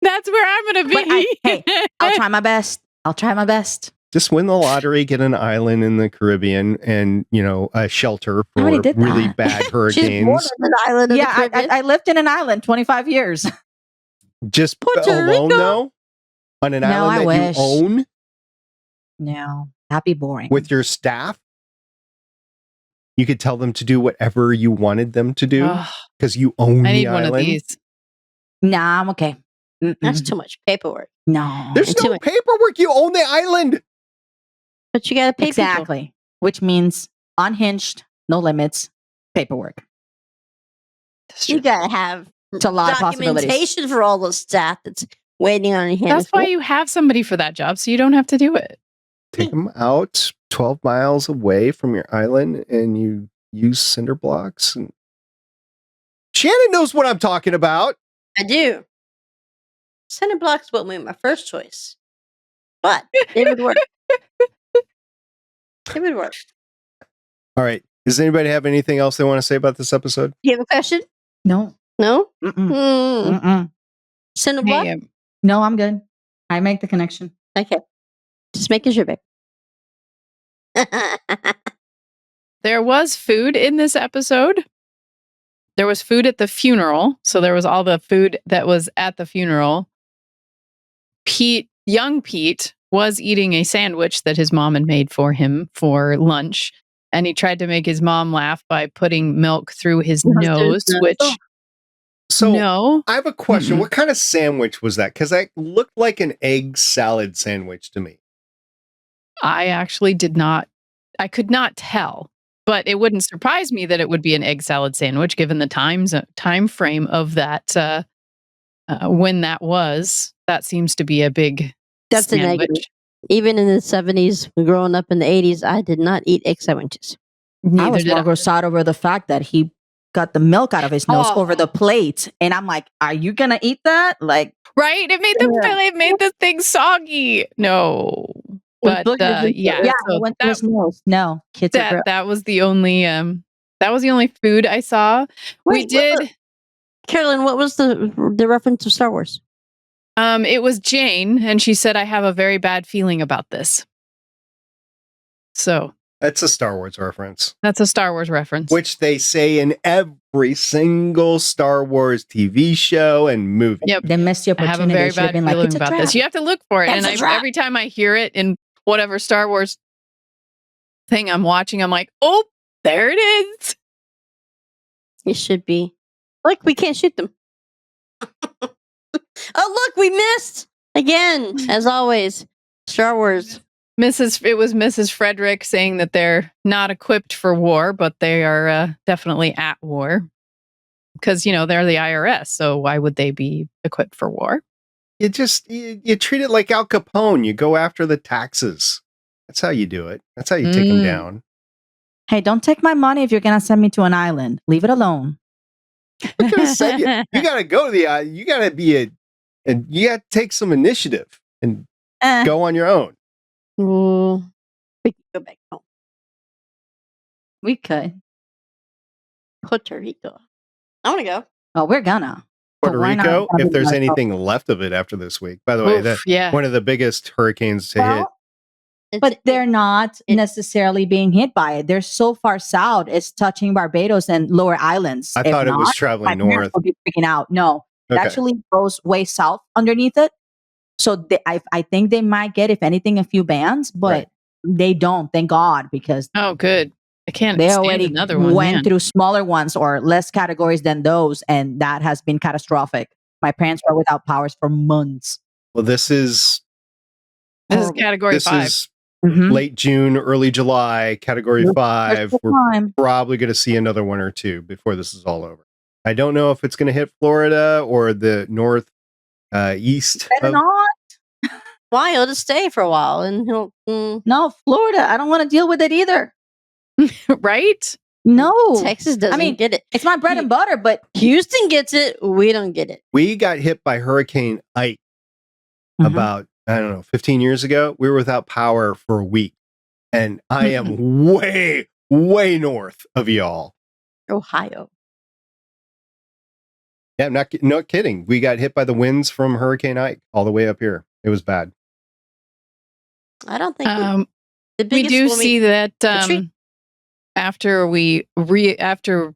That's where I'm going to be. But I'll try my best. Just win the lottery, get an island in the Caribbean, and a shelter I for already did really that. bad She's born hurricanes. on an island of the Yeah, Caribbean. I lived in an island 25 years. Just Puerto alone, Rico? though, on an No, island I that wish. you own No, that'd be boring. with your staff. You could tell them to do whatever you wanted them to do Ugh, because you own I the need one island. of these. Nah, I'm okay. That's Mm-mm. too much paperwork. No. There's It's too no much. paperwork. You own the island. But you got to pay people. Exactly. Which means unhinged, no limits, paperwork. That's You true. got to have It's a lot of possibilities. documentation for all the staff that's waiting on your hand. That's why you have somebody for that job, so you don't have to do it. Take them out 12 miles away from your island and you use cinder blocks. And Shannon knows what I'm talking about. I do. Cinder blocks wouldn't be my first choice, but it would work. It would work. All right. Does anybody have anything else they want to say about this episode? You have a question? No. No? Mm-mm. Hmm. Mm-mm. Cinder block? Hey, No, I'm good. I make the connection. Okay. Just making sure, babe. there was food in this episode. There was food at the funeral. So there was all the food that was at the funeral. Young Pete was eating a sandwich that his mom had made for him for lunch. And he tried to make his mom laugh by putting milk through his nose, which So no. I have a question. Mm-mm. What kind of sandwich was that? Because that looked like an egg salad sandwich to me. I actually I could not tell, but it wouldn't surprise me that it would be an egg salad sandwich given the time frame of that when that was. That seems to be a big That's a sandwich. negative. Even in the 70s, growing up in the 80s, I did not eat egg sandwiches. I Neither was did more grossed out over the fact that he got the milk out of his nose Oh. over the plate. And I'm like, are you going to eat that? Like, Right? It made it made the thing soggy. No. But yeah, yeah, so it went to his nose. No, kids are that was the only food I saw. We Wait, did Carolyn, what was the reference to Star Wars? it was Jane, and she said, I have a very bad feeling about this. So That's a Star Wars reference, that's a Star Wars reference. which they say in every single Star Wars TV show and movie. Yep. They missed the I have opportunity. a very They should have bad been like, feeling it's a about trap. this. You have to look for it. It's And a trap. every time I hear it in whatever Star Wars thing I'm watching, I'm like, oh, there it is. It should be. Look, we can't shoot them. Oh, look, we missed again, as always. Star Wars. It was Mrs. Frederick saying that they're not equipped for war, but they are definitely at war. Because, they're the IRS. So why would they be equipped for war? You treat it like Al Capone. You go after the taxes. That's how you do it. That's how you take them down. Hey, don't take my money if you're going to send me to an island. Leave it alone. We're gonna send you. You gotta go to the. You gotta be and you gotta take some initiative and go on your own. We can go back home. We could. Puerto Rico. I want to go. Oh, we're gonna. Puerto But why not? Rico, if there's Like, anything left of it after this week. By the way, Oof, yeah. one of the biggest hurricanes to hit. Well, but they're not necessarily being hit by it. They're so far south, it's touching Barbados and lower islands. I If thought it was not, traveling my parents north. would be freaking out. No, it Okay. actually goes way south underneath it. So I think they might get, if anything, a few bands, but Right. they don't. Thank God, because Oh, good. I can't they stand already another one. went man. through smaller ones or less categories than those, and that has been catastrophic. My parents were without powers for months. Well, this is This is category 5. late June, early July, Category 5. We're probably going to see another one or two before this is all over. I don't know if it's going to hit Florida or the north east. Better not. Why? He'll just stay for a while and he'll. No, Florida. I don't want to deal with it either. Right? No. Texas doesn't get it. It's my bread and butter, but Houston gets it. We don't get it. We got hit by Hurricane Ike about, 15 years ago. We were without power for a week. And I am way, way north of y'all. Ohio. Yeah, I'm not kidding. We got hit by the winds from Hurricane Ike all the way up here. It was bad. I don't think we do see that after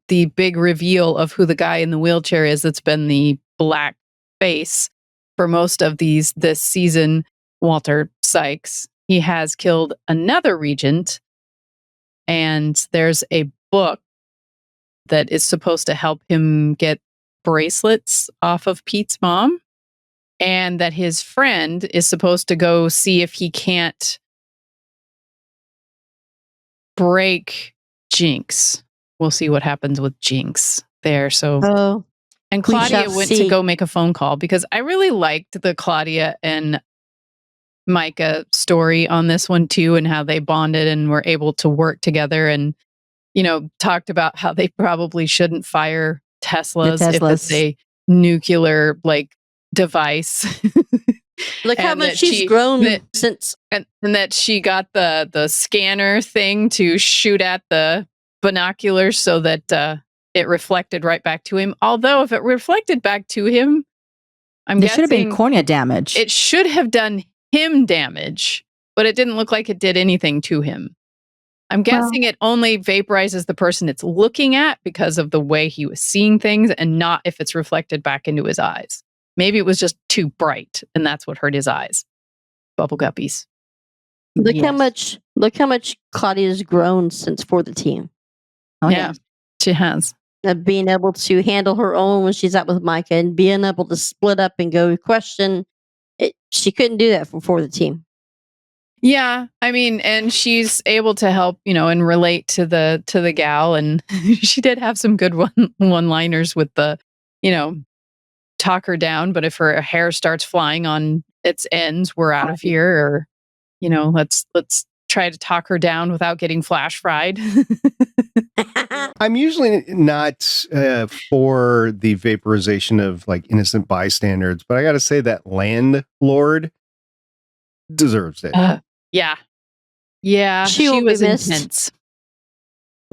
the big reveal of who the guy in the wheelchair is, that's been the black face for most of this season, Walter Sykes. He has killed another regent, and there's a book that is supposed to help him get bracelets off of Pete's mom, and that his friend is supposed to go see if he can't break Jinx. We'll see what happens with Jinx there. So, and Claudia went to go make a phone call because I really liked the Claudia and Micah story on this one too, and how they bonded and were able to work together, and talked about how they probably shouldn't fire Teslas if it's a nuclear device. Look how much she's grown since, and that she got the scanner thing to shoot at the binoculars so that it reflected right back to him. Although if it reflected back to him, there should have been cornea damage. It should have done him damage, but it didn't look like it did anything to him. I'm guessing it only vaporizes the person it's looking at because of the way he was seeing things, and not if it's reflected back into his eyes. Maybe it was just too bright, and that's what hurt his eyes. Bubble guppies. Look how much Claudia's grown since For the Team. Oh yeah, she has. Being able to handle her own when she's out with Micah, and being able to split up and go question. She couldn't do that For the Team. Yeah, I mean, and she's able to help, and relate to the gal, and she did have some good one-liners with the, talk her down, but if her hair starts flying on its ends, we're out of here, or let's try to talk her down without getting flash fried. I'm usually not for the vaporization of innocent bystanders, but I got to say that landlord deserves it. Yeah, she was intense.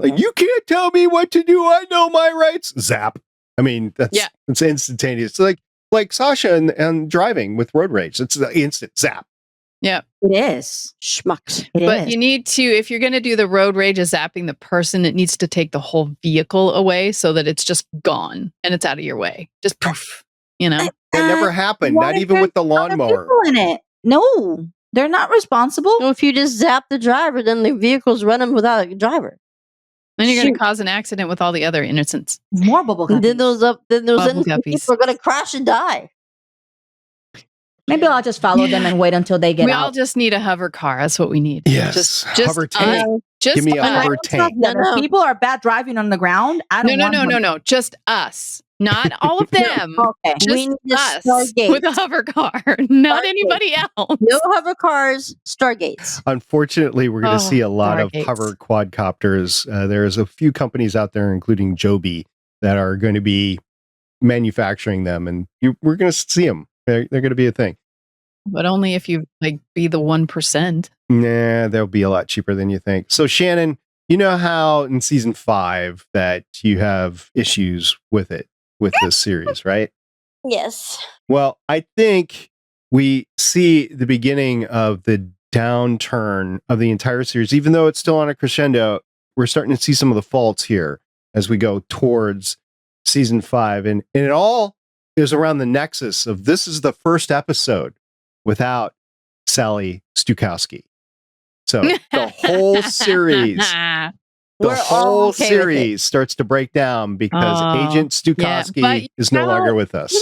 You can't tell me what to do. I know my rights. Zap. I mean, it's instantaneous. It's like Sasha and driving with road rage. It's the instant zap. Yeah, it is. Schmucks. But you need to, if you're going to do the road rage of zapping the person, it needs to take the whole vehicle away so that it's just gone and it's out of your way. Just poof. That never happened. Not even with the lawnmower. In it. No, they're not responsible. Well, if you just zap the driver, then the vehicle's running without a driver. Then you're going to cause an accident with all the other innocents. More bubble guppies. Then those innocent people are going to crash and die. Maybe I'll just follow them and wait until they get out. We all just need a hover car. That's what we need. Yes, just hover tank. Give me a hover tank. No. People are bad driving on the ground. I don't No. Just us. Not all of them. Okay. Just us with a hover car. Not anybody else. No hover cars, Stargates. Unfortunately, we're going to see a lot of hover quadcopters. There's a few companies out there, including Joby, that are going to be manufacturing them, and we're going to see them. They're going to be a thing. But only if you be the 1%. Nah, they'll be a lot cheaper than you think. So Shannon, you know how in season 5 that you have issues with this series, right? Yes. Well, I think we see the beginning of the downturn of the entire series. Even though it's still on a crescendo, we're starting to see some of the faults here as we go towards season 5. And it all is around the nexus of this is the first episode without Sally Stukowski. So the whole series... starts to break down because Agent Stukowski is no longer with us.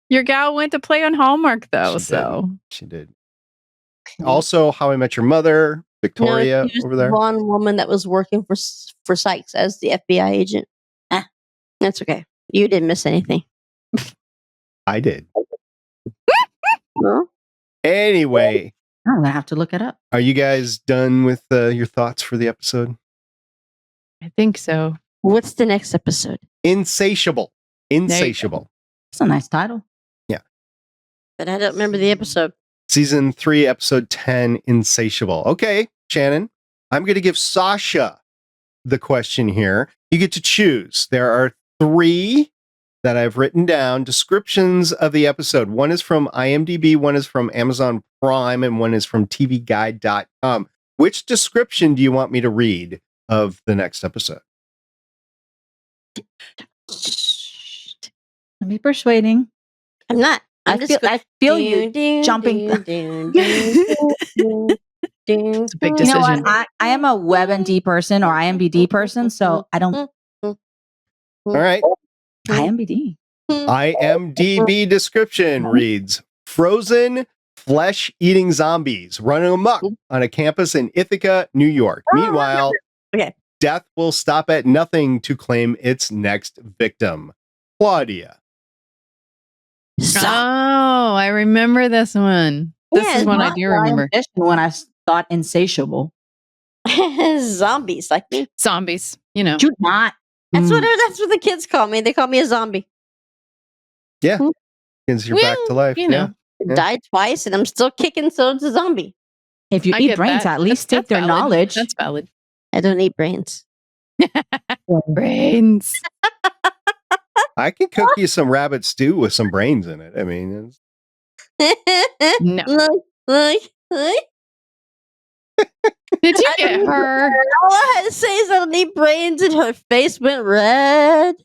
Your gal went to play on Hallmark, though. She did. Also, How I Met Your Mother, Victoria No, she was over there. The blonde woman that was working for Sykes as the FBI agent. That's okay. You didn't miss anything. I did. Well, Anyway, I'm gonna have to look it up. are you guys done with your thoughts for the episode? I think so. what's the next episode? Insatiable. Insatiable. It's a nice title. But I don't remember the episode. Season 3, episode 10, Insatiable. Okay, Shannon, I'm going to give Sasha the question here. You get to choose. There are 3 that I've written down, descriptions of the episode. One is from IMDb, one is from Amazon Prime, and one is from tvguide.com. Which description do you want me to read of the next episode? Let me persuading. I'm not. I feel you jumping. It's a big You know decision. what? I am a WebMD person or IMBD person, so I don't. All right. IMBD. IMDb description reads, frozen flesh-eating zombies running amok on a campus in Ithaca, New York. Meanwhile, Okay. death will stop at nothing to claim its next victim. Claudia. Oh, I remember this one. This Yeah, is one I do remember. When I thought insatiable. Zombies like me. Zombies, you know. Do not. That's what the kids call me. They call me a zombie. Yeah. Because you're back to life. you know. Yeah. Died twice and I'm still kicking, so it's a zombie. If you I eat get brains, that. at least take their valid. knowledge. That's valid. I don't eat brains. Brains. I can cook you some rabbit stew with some brains in it. I mean, No. Look. Did you get her? All I had to say is I don't need brains, and her face went red.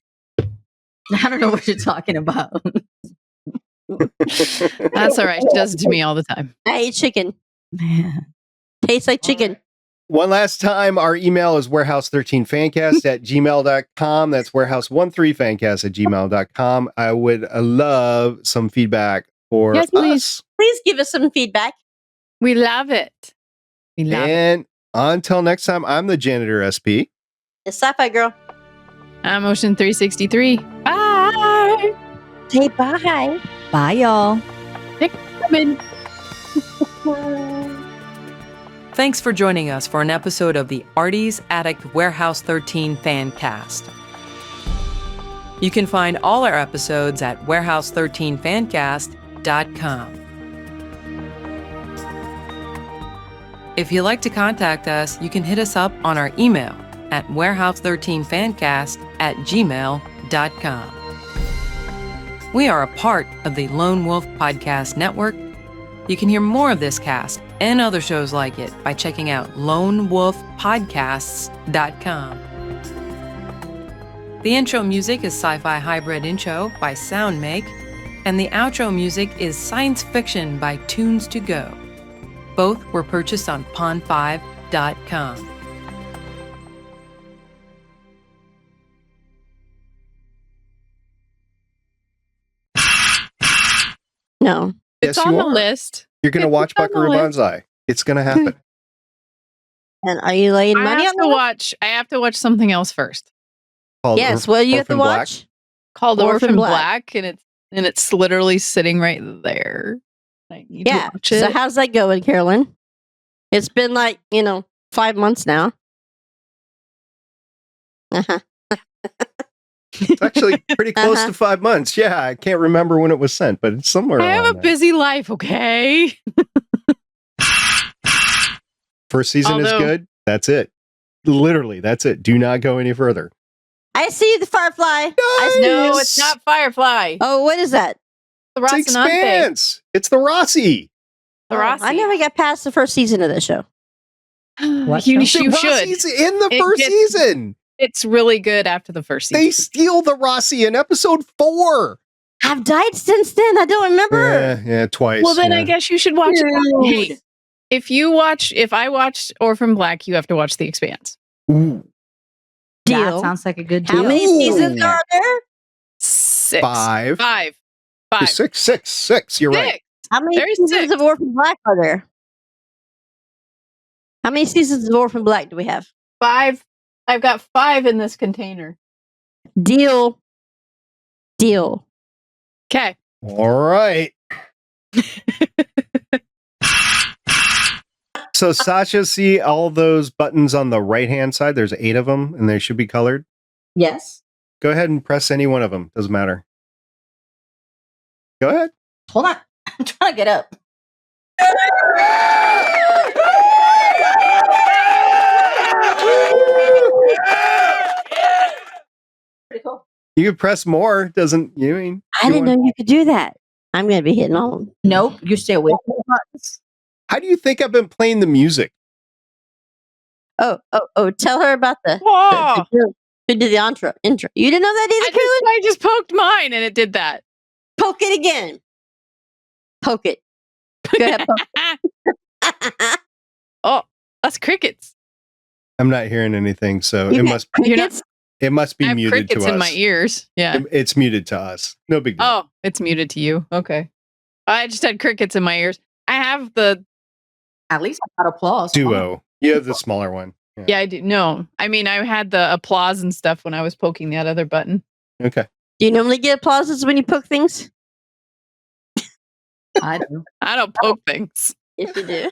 I don't know what you're talking about. That's all right. She does it to me all the time. I eat chicken. Man. Tastes like chicken. one last time, our email is warehouse13fancast@gmail.com. That's warehouse13fancast@gmail.com. I would love some feedback for Yes, please. us. Please give us some feedback. We love it. We love it. And until next time, I'm the Janitor SP. It's Sci-Fi Girl. I'm Ocean 363. Bye. Say bye. Bye, y'all. Come in. Thanks for joining us for an episode of the Artie's Attic Warehouse 13 Fancast. You can find all our episodes at warehouse13fancast.com. If you'd like to contact us, you can hit us up on our email at warehouse13fancast@gmail.com. We are a part of the Lone Wolf Podcast Network. You can hear more of this cast and other shows like it by checking out lonewolfpodcasts.com. The intro music is Sci-Fi Hybrid Intro by Soundmake, and the outro music is Science Fiction by Tunes to Go. Both were purchased on pond5.com. No. It's Yes, on you the are. list. You're going to It's watch on the Buckaroo list. Banzai. It's going to happen. And are you laying money on that? I have to watch something else first. Called Yes. What do you have to Orphan Black. watch? Called Orphan Orphan Black. Black, and it's literally sitting right there. I need to Yeah. watch it. So how's that going, Carolyn? It's been 5 months now. Uh-huh. It's actually pretty close to 5 months. Yeah, I can't remember when it was sent, but it's somewhere I have around a there. busy life, okay? First season is Although- good. That's it. Literally, that's it. Do not go any further. I see the Firefly. No, it's not Firefly. Oh, what is that? The It's Rocinante. Expanse. It's the Rossi. The Oh, Rossi. I never got past the first season of this show. What you show? you The should. Rossi's in the It first gets- season. It's really good after the first season. They steal the Rossi in episode 4. I've died since then. I don't remember. Yeah, twice. Well, then yeah. I guess you should watch it. Dude. Hey, if I watched Orphan Black, you have to watch The Expanse. Ooh, That Deal. sounds like a good How deal. many Ooh. seasons are there? 6. 5. Five. Six. You're right. Six. How many There's seasons 6. of Orphan Black are there? How many seasons of Orphan Black do we have? 5. I've got 5 in this container. Deal. Okay. All right. So Sasha, see all those buttons on the right-hand side? There's 8 of them, and they should be colored. Yes. Go ahead and press any one of them. Doesn't matter. Go ahead. Hold on. I'm trying to get up. Pretty cool. You can press more. Doesn't you mean? I didn't know you could do that. I'm going to be hitting all of them. Nope. You stay away from the buttons. How do you think I've been playing the music? Oh! Tell her about the Whoa! who did the intro. You didn't know that either, Carolyn? I just poked mine and it did that. Poke it again. Poke it. Go ahead. Poke. Oh, that's crickets. I'm not hearing anything, so You it got must crickets? it must be I have muted to crickets us. in my ears. Yeah. It's muted to us. No big deal. Oh, it's muted to you. Okay. I just had crickets in my ears. I have the. At least I got applause. Duo. You have the smaller one. Yeah, I do. No, I mean, I had the applause and stuff when I was poking that other button. Okay. Do you normally get applauses when you poke things? I do. I don't poke things. Yes, you do.